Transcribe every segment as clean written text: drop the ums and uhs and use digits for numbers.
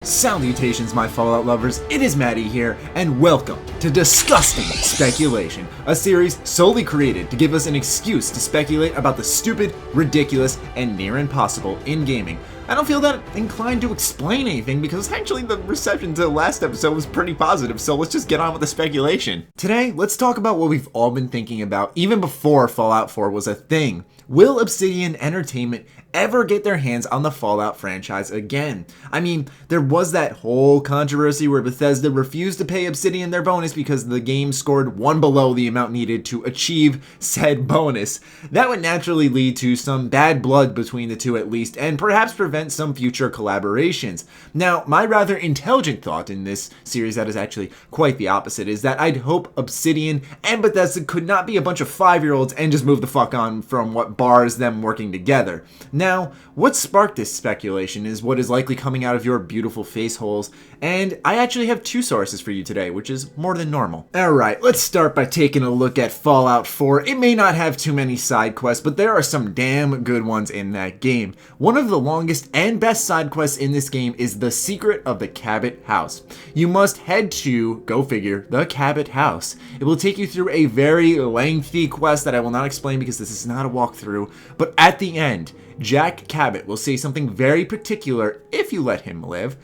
Salutations, my Fallout lovers, it is Matty here, and welcome to Disgusting Speculation, a series solely created to give us an excuse to speculate about the stupid, ridiculous, and near impossible in gaming. I don't feel that inclined to explain anything because actually the reception to the last episode was pretty positive, so let's just get on with the speculation. Today, let's talk about what we've all been thinking about even before Fallout 4 was a thing. Will Obsidian Entertainment ever get their hands on the Fallout franchise again? I mean, there was that whole controversy where Bethesda refused to pay Obsidian their bonus because the game scored one below the amount needed to achieve said bonus. That would naturally lead to some bad blood between the two at least, and perhaps prevent some future collaborations. Now, my rather intelligent thought in this series that is actually quite the opposite is that I'd hope Obsidian and Bethesda could not be a bunch of 5-year-olds and just move the fuck on from what bars them working together. Now, what sparked this speculation is what is likely coming out of your beautiful face holes, and I actually have two sources for you today, which is more than normal. Alright, let's start by taking a look at Fallout 4. It may not have too many side quests, but there are some damn good ones in that game. One of the longest and best side quests in this game is The Secret of the Cabot House. You must head to, go figure, the Cabot House. It will take you through a very lengthy quest that I will not explain because this is not a walkthrough, but at the end, Jack Cabot will say something very particular if you let him live.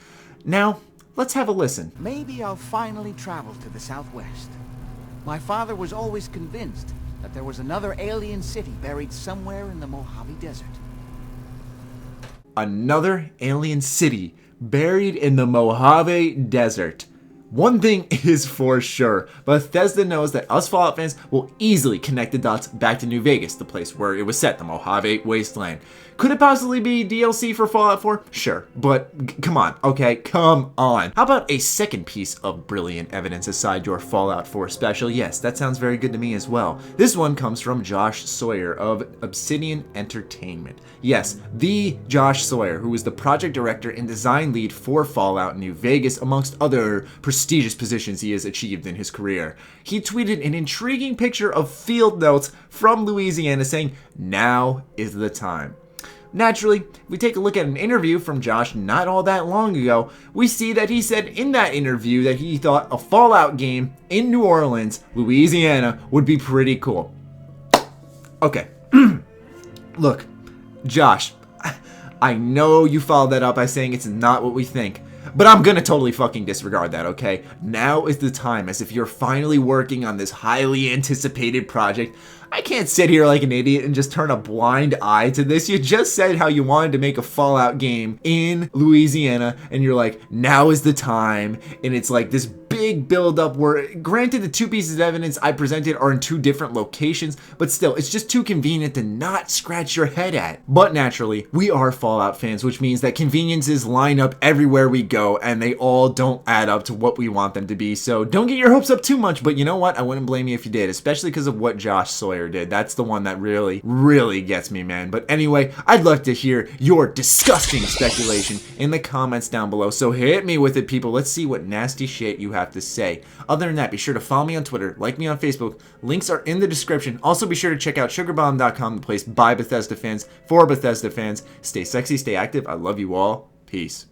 Now, let's have a listen. Maybe I'll finally travel to the southwest. My father was always convinced that there was another alien city buried somewhere in the Mojave Desert. Another alien city buried in the Mojave Desert. One thing is for sure, Bethesda knows that us Fallout fans will easily connect the dots back to New Vegas, the place where it was set, the Mojave Wasteland. Could it possibly be DLC for Fallout 4? Sure, but come on, okay, come on. How about a second piece of brilliant evidence aside your Fallout 4 special? Yes, that sounds very good to me as well. This one comes from Josh Sawyer of Obsidian Entertainment. Yes, the Josh Sawyer, who is the project director and design lead for Fallout New Vegas, amongst other prestigious positions he has achieved in his career. He tweeted an intriguing picture of field notes from Louisiana saying, "Now is the time." Naturally, if we take a look at an interview from Josh not all that long ago, we see that he said in that interview that he thought a Fallout game in New Orleans, Louisiana, would be pretty cool. Okay, look, Josh, I know you followed that up by saying it's not what we think, but I'm gonna totally fucking disregard that, okay? Now is the time, as if you're finally working on this highly anticipated project. I can't sit here like an idiot and just turn a blind eye to this. You just said how you wanted to make a Fallout game in Louisiana, and you're like, now is the time, and it's like this big build-up where, granted, the two pieces of evidence I presented are in two different locations, but still, it's just too convenient to not scratch your head at. But naturally, we are Fallout fans, which means that conveniences line up everywhere we go, and they all don't add up to what we want them to be, so don't get your hopes up too much, but you know what? I wouldn't blame you if you did, especially because of what Josh Sawyer did. That's the one that really gets me, man. But anyway, I'd love to hear your disgusting speculation in the comments down below, so hit me with it, people. Let's see what nasty shit you have to say. Other than that, be sure to follow me on Twitter, like me on Facebook. Links are in the description. Also, be sure to check out sugarbomb.com, the place by Bethesda fans for Bethesda fans. Stay sexy, stay active. I love you all. Peace.